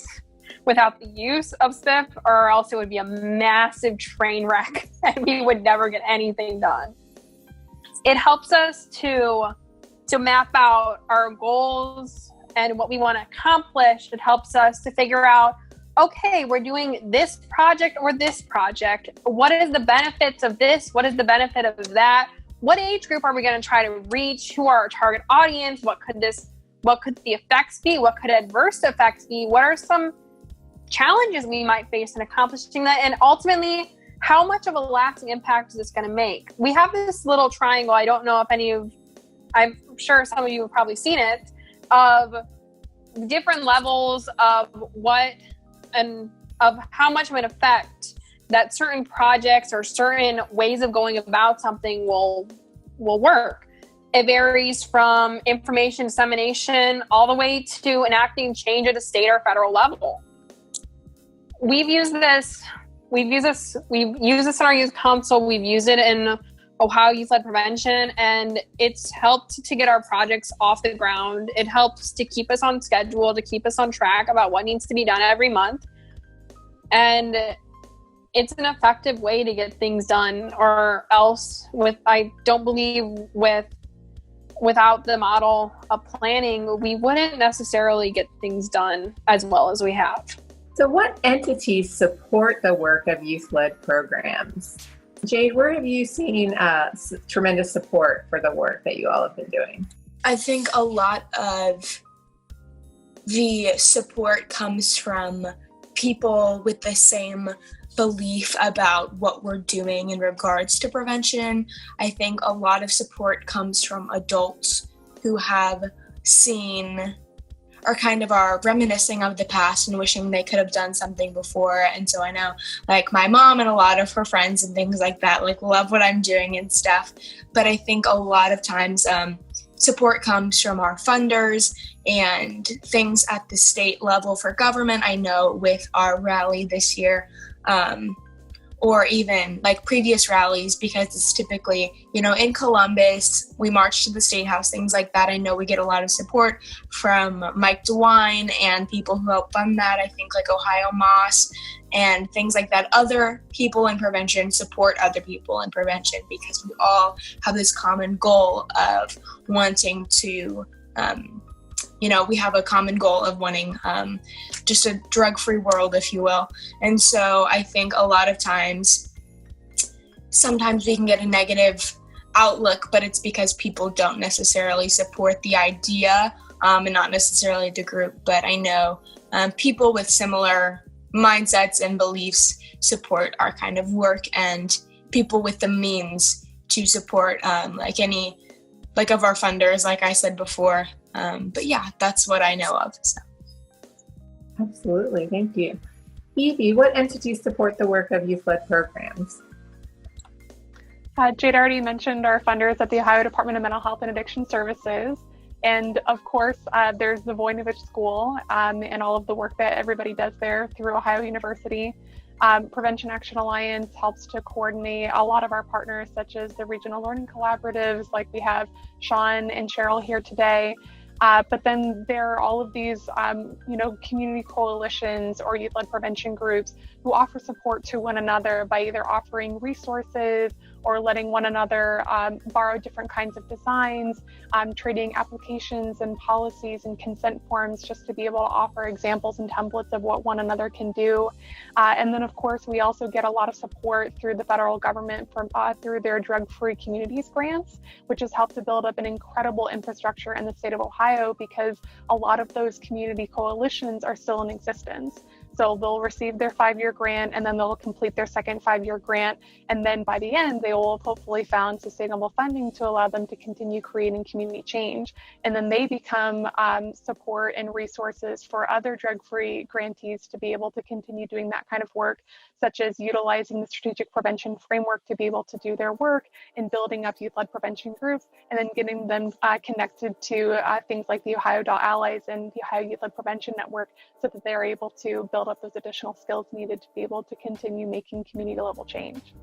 SPIF, or else it would be a massive train wreck and we would never get anything done. It helps us to map out our goals and what we want to accomplish. It helps us to figure out, okay, we're doing this project or this project. What is the benefits of this? What is the benefit of that? What age group are we going to try to reach? Who are our target audience? What could the effects be? What could adverse effects be? What are some challenges we might face in accomplishing that? And ultimately, how much of a lasting impact is this going to make? We have this little triangle. I don't know if I'm sure some of you have probably seen it, of different levels of what and of how much of an effect that certain projects or certain ways of going about something will work. It varies from information dissemination all the way to enacting change at a state or federal level. We've used this in our youth council. We've used it in Ohio Youth-Led Prevention, and it's helped to get our projects off the ground. It helps to keep us on schedule, to keep us on track about what needs to be done every month. And it's an effective way to get things done, or else I don't believe without the model of planning, we wouldn't necessarily get things done as well as we have. So what entities support the work of youth-led programs? Jade, where have you seen tremendous support for the work that you all have been doing? I think a lot of the support comes from people with the same belief about what we're doing in regards to prevention. I think a lot of support comes from adults who have seen or kind of are reminiscing of the past and wishing they could have done something before. And so I know like my mom and a lot of her friends and things like that, like love what I'm doing and stuff. But I think a lot of times support comes from our funders and things at the state level for government. I know with our rally this year, or even like previous rallies, because it's typically, in Columbus, we march to the State House, things like that. I know we get a lot of support from Mike DeWine and people who help fund that. I think like Ohio Moss and things like that. Other people in prevention support other people in prevention because we all have this common goal of wanting to, we have a common goal of wanting just a drug-free world, if you will. And so I think a lot of times, sometimes we can get a negative outlook, but it's because people don't necessarily support the idea and not necessarily the group. But I know people with similar mindsets and beliefs support our kind of work, and people with the means to support of our funders, like I said before. But yeah, that's what I know of. So. Absolutely, thank you. Evie, what entities support the work of youth-led programs? Jade already mentioned our funders at the Ohio Department of Mental Health and Addiction Services. And of course, there's the Voinovich School and all of the work that everybody does there through Ohio University. Prevention Action Alliance helps to coordinate a lot of our partners, such as the regional learning collaboratives, like we have Sean and Cheryl here today. But then there are all of these, community coalitions or youth-led prevention groups who offer support to one another by either offering resources or letting one another borrow different kinds of designs, trading applications and policies and consent forms just to be able to offer examples and templates of what one another can do. And then, of course, we also get a lot of support through the federal government through their drug-free communities grants, which has helped to build up an incredible infrastructure in the state of Ohio, because a lot of those community coalitions are still in existence. So they'll receive their 5-year grant, and then they'll complete their second 5-year grant. And then by the end, they will have hopefully found sustainable funding to allow them to continue creating community change. And then they become support and resources for other drug-free grantees to be able to continue doing that kind of work, such as utilizing the strategic prevention framework to be able to do their work in building up youth-led prevention groups, and then getting them connected to things like the Ohio.Allies and the Ohio Youth-Led Prevention Network, so that they're able to build up those additional skills needed to be able to continue making community level change.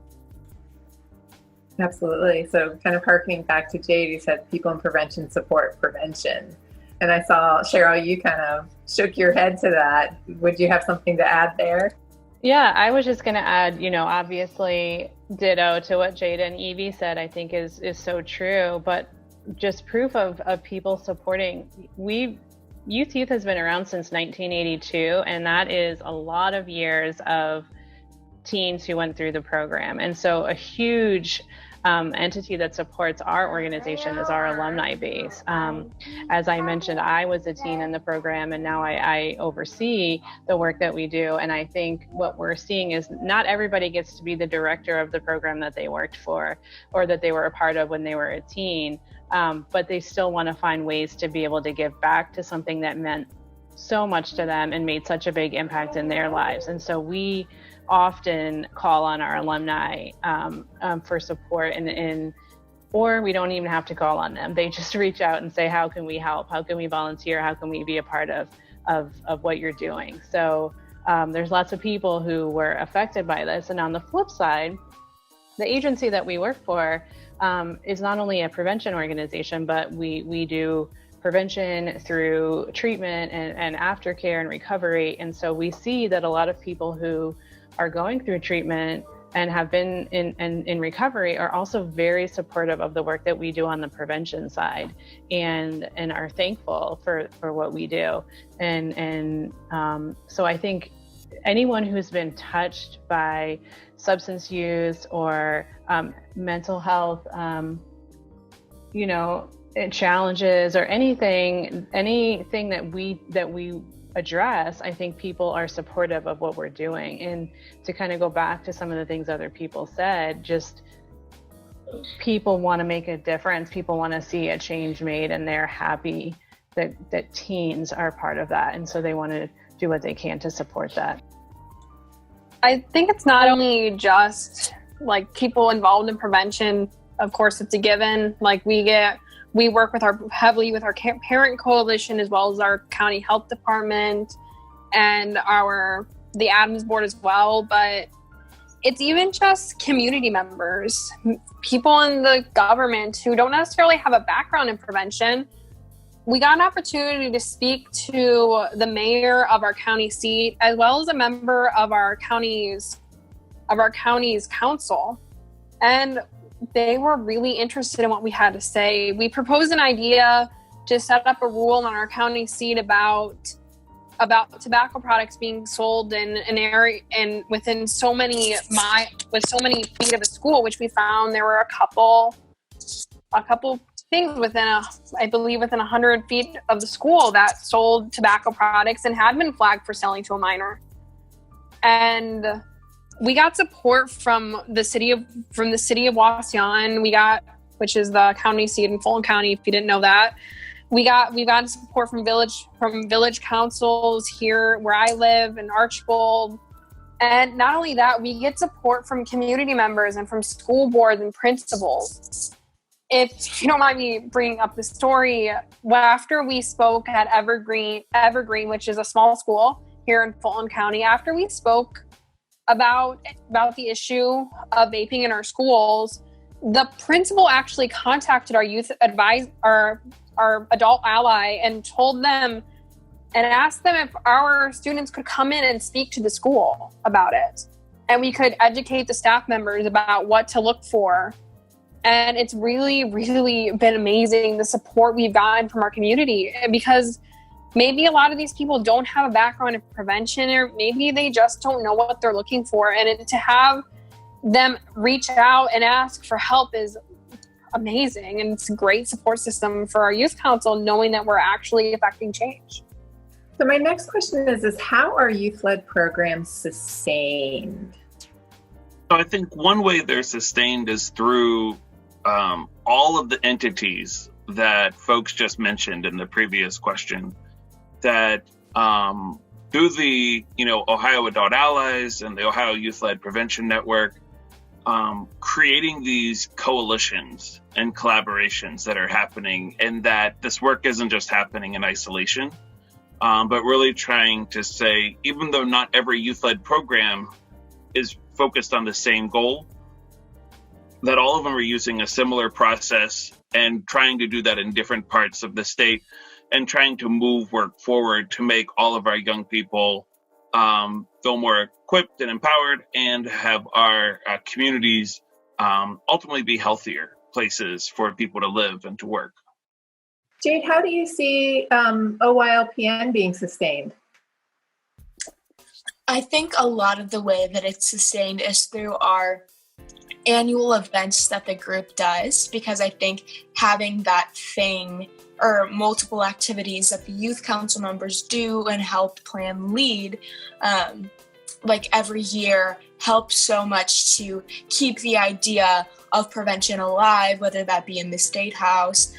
Absolutely. So kind of harkening back to Jade, you said people in prevention support prevention. And I saw, Cheryl, you kind of shook your head to that. Would you have something to add there? Yeah, I was just going to add, obviously ditto to what Jade and Evie said, I think is so true, but just proof of people supporting. Youth has been around since 1982, and that is a lot of years of teens who went through the program. And so a huge entity that supports our organization is our alumni base. As I mentioned, I was a teen in the program, and now I oversee the work that we do. And I think what we're seeing is not everybody gets to be the director of the program that they worked for or that they were a part of when they were a teen, but they still want to find ways to be able to give back to something that meant so much to them and made such a big impact in their lives. And so we often call on our alumni for support, or we don't even have to call on them. They just reach out and say, how can we help? How can we volunteer? How can we be a part of what you're doing? So there's lots of people who were affected by this. And on the flip side, the agency that we work for is not only a prevention organization, but we do prevention through treatment and aftercare and recovery. And so we see that a lot of people who are going through treatment and have been in recovery are also very supportive of the work that we do on the prevention side, and are thankful for what we do. And so I think anyone who's been touched by substance use or mental health, challenges or anything that we address, I think people are supportive of what we're doing. And to kind of go back to some of the things other people said, just people want to make a difference. People want to see a change made, and they're happy that teens are part of that. And so they want to do what they can to support that. I think it's not only just like people involved in prevention. Of course, it's a given. Like we work heavily with our parent coalition, as well as our county health department and the Adams board as well. But it's even just community members, people in the government who don't necessarily have a background in prevention. We got an opportunity to speak to the mayor of our county seat, as well as a member of our county's council. And they were really interested in what we had to say. We proposed an idea to set up a rule on our county seat about tobacco products being sold in an area and within so many feet of a school, which we found there were a couple things I believe within 100 feet of the school that sold tobacco products and had been flagged for selling to a minor. And we got support from the city of Wauseon, which is the county seat in Fulton County, if you didn't know that. We got support from village councils here where I live in Archbold. And not only that, we get support from community members and from school boards and principals. If you don't mind me bringing up the story, after we spoke at Evergreen, which is a small school here in Fulton County, after we spoke about the issue of vaping in our schools, the principal actually contacted our our adult ally and told them and asked them if our students could come in and speak to the school about it. And we could educate the staff members about what to look for. And it's really, really been amazing, the support we've gotten from our community, because maybe a lot of these people don't have a background in prevention, or maybe they just don't know what they're looking for. And to have them reach out and ask for help is amazing. And it's a great support system for our youth council, knowing that we're actually affecting change. So my next question is how are youth-led programs sustained? So I think one way they're sustained is through all of the entities that folks just mentioned in the previous question, that through the Ohio Adult Allies and the Ohio Youth-Led Prevention Network, creating these coalitions and collaborations that are happening, and that this work isn't just happening in isolation, but really trying to say, even though not every youth-led program is focused on the same goal, that all of them are using a similar process and trying to do that in different parts of the state, and trying to move work forward to make all of our young people feel more equipped and empowered, and have our communities ultimately be healthier places for people to live and to work. Jade, how do you see OYLPN being sustained? I think a lot of the way that it's sustained is through our annual events that the group does, because I think having that thing or multiple activities that the youth council members do and help plan lead, like every year, helps so much to keep the idea of prevention alive, whether that be in the State House,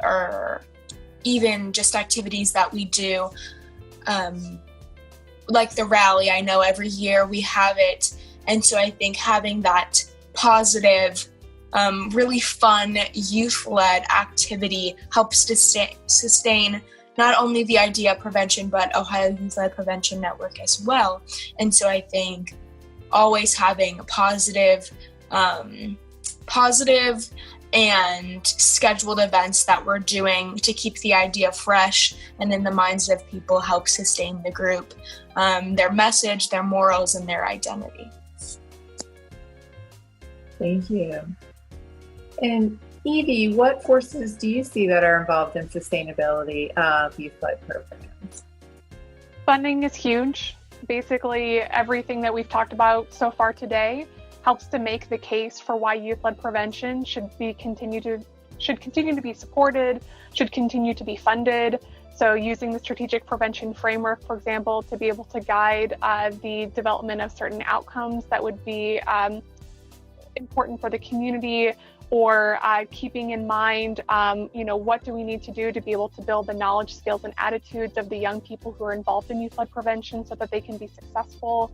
or even just activities that we do, like the rally. I know every year we have it, and so I think having that positive, really fun youth-led activity helps to sustain not only the idea of prevention, but Ohio Youth-Led Prevention Network as well. And so I think always having positive and scheduled events that we're doing to keep the idea fresh and in the minds of people help sustain the group, their message, their morals, and their identity. Thank you. And Evie, what forces do you see that are involved in sustainability of youth-led programs? Funding is huge. Basically, everything that we've talked about so far today helps to make the case for why youth-led prevention should continue to be supported, should continue to be funded. So using the strategic prevention framework, for example, to be able to guide the development of certain outcomes that would be important for the community, or keeping in mind, what do we need to do to be able to build the knowledge, skills, and attitudes of the young people who are involved in youth-led prevention so that they can be successful.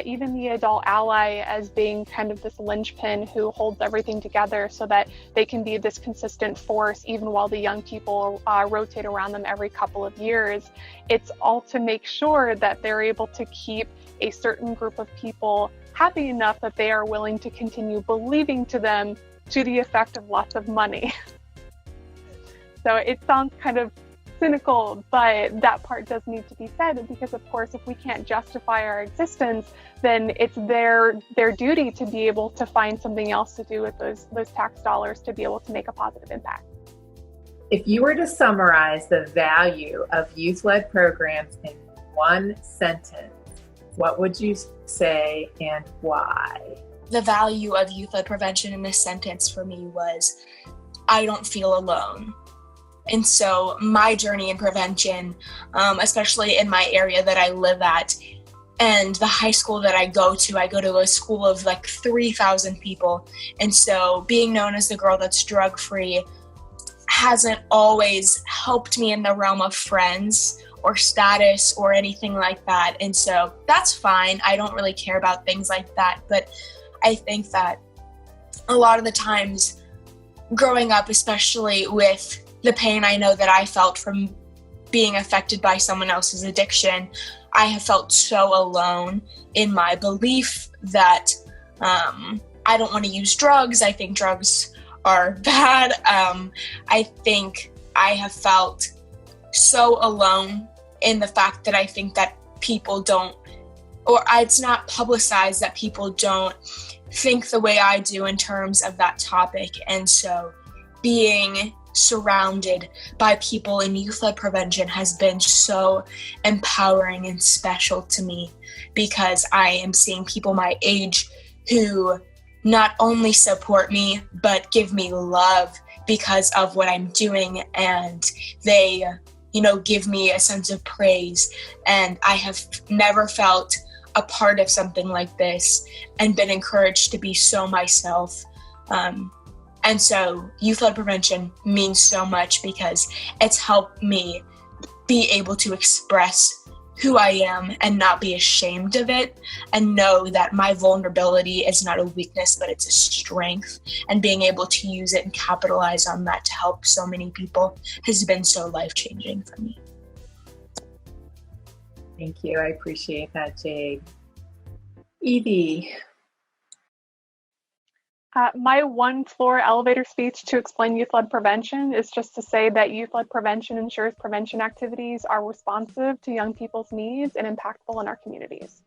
Even the adult ally as being kind of this linchpin who holds everything together so that they can be this consistent force even while the young people rotate around them every couple of years. It's all to make sure that they're able to keep a certain group of people happy enough that they are willing to continue believing to them, to the effect of lots of money. So it sounds kind of cynical, but that part does need to be said, because of course, if we can't justify our existence, then it's their duty to be able to find something else to do with those tax dollars to be able to make a positive impact. If you were to summarize the value of youth-led programs in one sentence, what would you say and why? The value of youth-led prevention in this sentence for me was I don't feel alone. And so my journey in prevention, especially in my area that I live at, and the high school that I go to a school of like 3,000 people. And so being known as the girl that's drug-free hasn't always helped me in the realm of friends or status or anything like that. And so that's fine. I don't really care about things like that. But I think that a lot of the times growing up, especially with the pain I know that I felt from being affected by someone else's addiction, I have felt so alone in my belief that I don't want to use drugs. I think drugs are bad. I think I have felt so alone in the fact that I think that people don't, or it's not publicized that people don't think the way I do in terms of that topic. And so being surrounded by people in youth-led prevention has been so empowering and special to me, because I am seeing people my age who not only support me but give me love because of what I'm doing, and they give me a sense of praise. And I have never felt a part of something like this and been encouraged to be so myself. And so youth-led prevention means so much because it's helped me be able to express who I am and not be ashamed of it, and know that my vulnerability is not a weakness, but it's a strength. And being able to use it and capitalize on that to help so many people has been so life-changing for me. Thank you. I appreciate that, Jade. Evie. My one-floor elevator speech to explain youth-led prevention is just to say that youth-led prevention ensures prevention activities are responsive to young people's needs and impactful in our communities.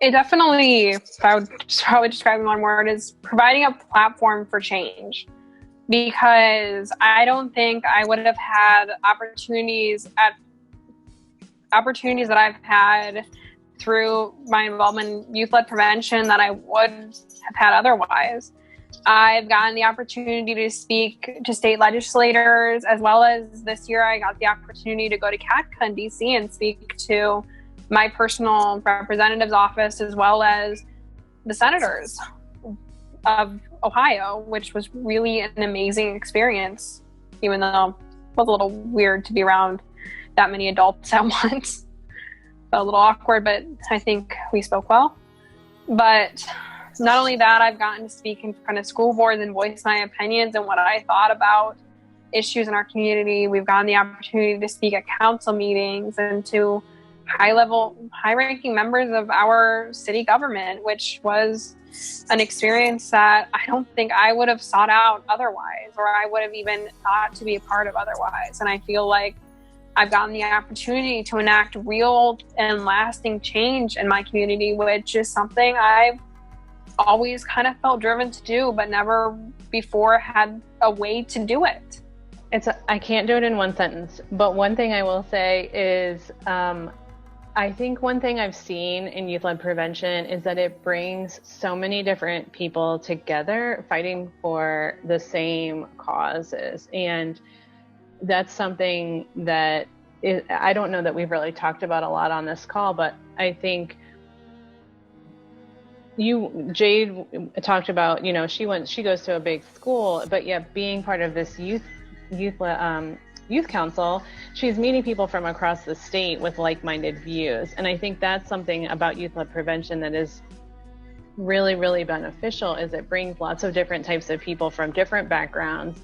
It definitely, if I would probably describe in one word, is providing a platform for change. Because I don't think I would have had opportunities that I've had through my involvement in youth-led prevention that I would have had otherwise. I've gotten the opportunity to speak to state legislators, as well as this year I got the opportunity to go to CATCA in DC and speak to my personal representative's office, as well as the senators of Ohio, which was really an amazing experience, even though it was a little weird to be around that many adults at once. Felt a little awkward, but I think we spoke well. But not only that, I've gotten to speak in front of school boards and voice my opinions and what I thought about issues in our community. We've gotten the opportunity to speak at council meetings and to high-ranking members of our city government, which was an experience that I don't think I would have sought out otherwise, or I would have even thought to be a part of otherwise. And I feel like I've gotten the opportunity to enact real and lasting change in my community, which is something I've always kind of felt driven to do, but never before had a way to do it. I can't do it in one sentence, but one thing I will say is I think one thing I've seen in youth-led prevention is that it brings so many different people together fighting for the same causes. And that's something that I don't know that we've really talked about a lot on this call, but I think Jade talked about, she goes to a big school, but yet being part of this youth council, she's meeting people from across the state with like-minded views. And I think that's something about youth-led prevention that is really, really beneficial, is it brings lots of different types of people from different backgrounds,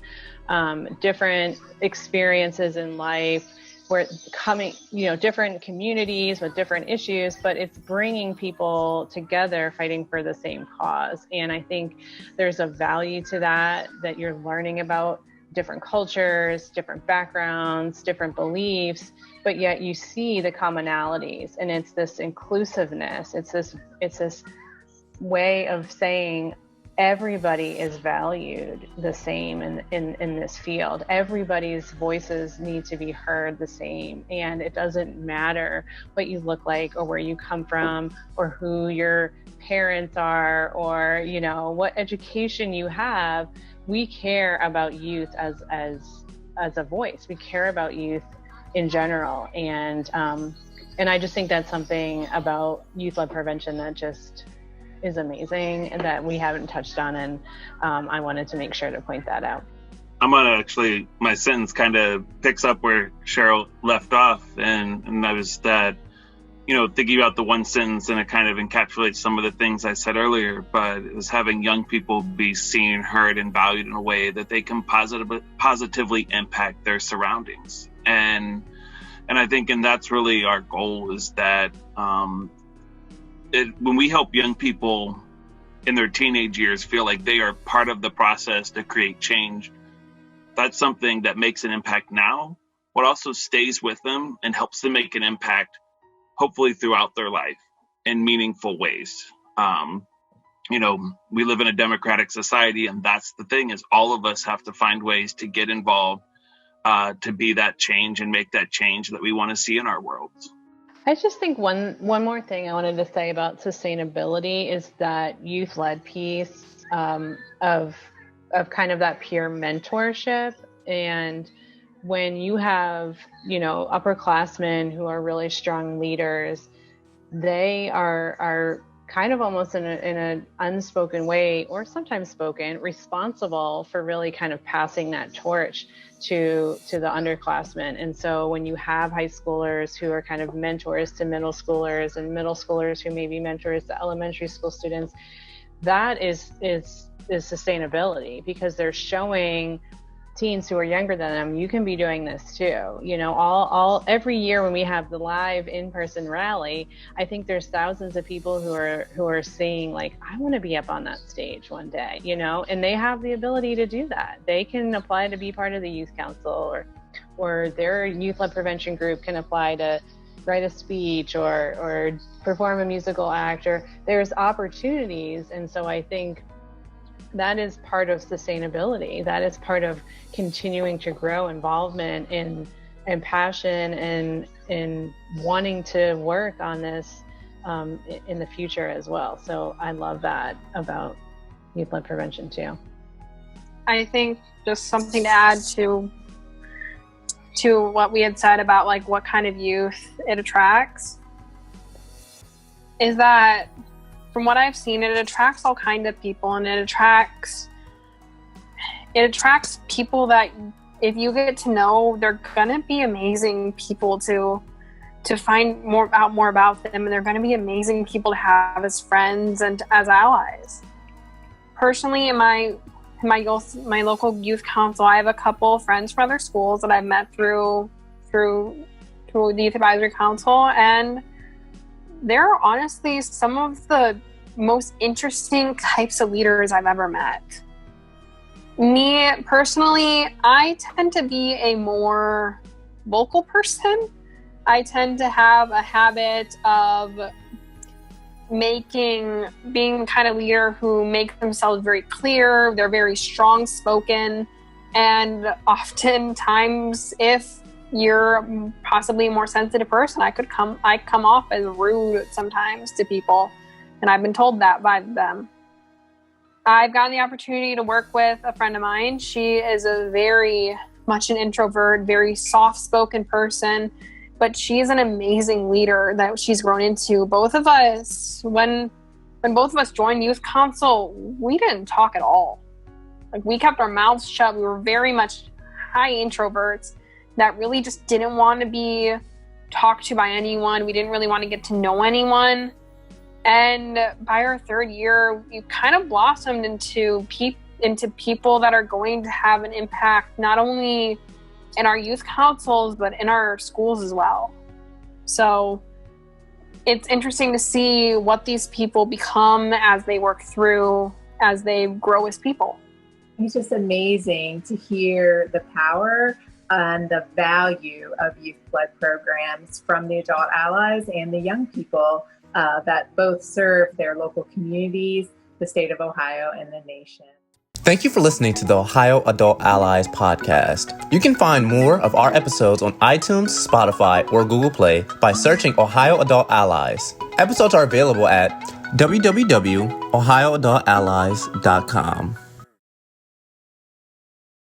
different experiences in life, where coming, different communities with different issues, but it's bringing people together fighting for the same cause. And I think there's a value to that you're learning about different cultures, different backgrounds, different beliefs, but yet you see the commonalities, and it's this inclusiveness. It's this way of saying everybody is valued the same in this field. Everybody's voices need to be heard the same, and it doesn't matter what you look like or where you come from or who your parents are or what education you have. we care about youth as a voice. We care about youth in general, and I just think that's something about youth-led prevention that just is amazing and that we haven't touched on, and I wanted to make sure to point that out. I'm gonna actually, my sentence kind of picks up where Cheryl left off, and that was that, thinking about the one sentence, and it kind of encapsulates some of the things I said earlier, but it was having young people be seen, heard, and valued in a way that they can positively impact their surroundings. And I think, and that's really our goal, is that when we help young people in their teenage years feel like they are part of the process to create change, that's something that makes an impact now, but also stays with them and helps them make an impact, hopefully throughout their life in meaningful ways. We live in a democratic society, and that's the thing, is all of us have to find ways to get involved, to be that change and make that change that we want to see in our worlds. I just think one more thing I wanted to say about sustainability is that youth-led piece of kind of that peer mentorship. And when you have, upperclassmen who are really strong leaders, they are kind of almost in an unspoken way, or sometimes spoken, responsible for really kind of passing that torch to the underclassmen. And so when you have high schoolers who are kind of mentors to middle schoolers, and middle schoolers who may be mentors to elementary school students, that is sustainability, because they're showing teens who are younger than them, you can be doing this too. Every year when we have the live in-person rally, I think there's thousands of people who are saying, like, I want to be up on that stage one day, and they have the ability to do that. They can apply to be part of the youth council, or their youth-led prevention group can apply to write a speech or perform a musical act, or there's opportunities. And so I think that is part of sustainability. That is part of continuing to grow involvement and passion and wanting to work on this in the future as well. So I love that about youth-led prevention too. I think just something to add to what we had said about like what kind of youth it attracts is that, from what I've seen, it attracts all kinds of people, and it attracts people that, if you get to know, they're gonna be amazing people to find more about them, and they're gonna be amazing people to have as friends and as allies. Personally, in my local youth council, I have a couple of friends from other schools that I've met through the Youth Advisory Council, and they're honestly some of the most interesting types of leaders I've ever met. Me personally, I tend to be a more vocal person. I tend to have a habit of being the kind of leader who make themselves very clear. They're very strong spoken, and oftentimes, if you're possibly a more sensitive person, I come off as rude sometimes to people, and I've been told that by them. I've gotten the opportunity to work with a friend of mine. She is a very much an introvert, very soft-spoken person, but she's an amazing leader that she's grown into. Both of us, when both of us joined youth council, we didn't talk at all. Like, we kept our mouths shut. We were very much high introverts that really just didn't want to be talked to by anyone. We didn't really want to get to know anyone. And by our third year, we kind of blossomed into people that are going to have an impact not only in our youth councils, but in our schools as well. So it's interesting to see what these people become as they work through, as they grow as people. It's just amazing to hear the power and the value of youth-led programs from the adult allies and the young people that both serve their local communities, the state of Ohio, and the nation. Thank you for listening to the Ohio Adult Allies podcast. You can find more of our episodes on iTunes, Spotify, or Google Play by searching Ohio Adult Allies. Episodes are available at www.ohioadultallies.com.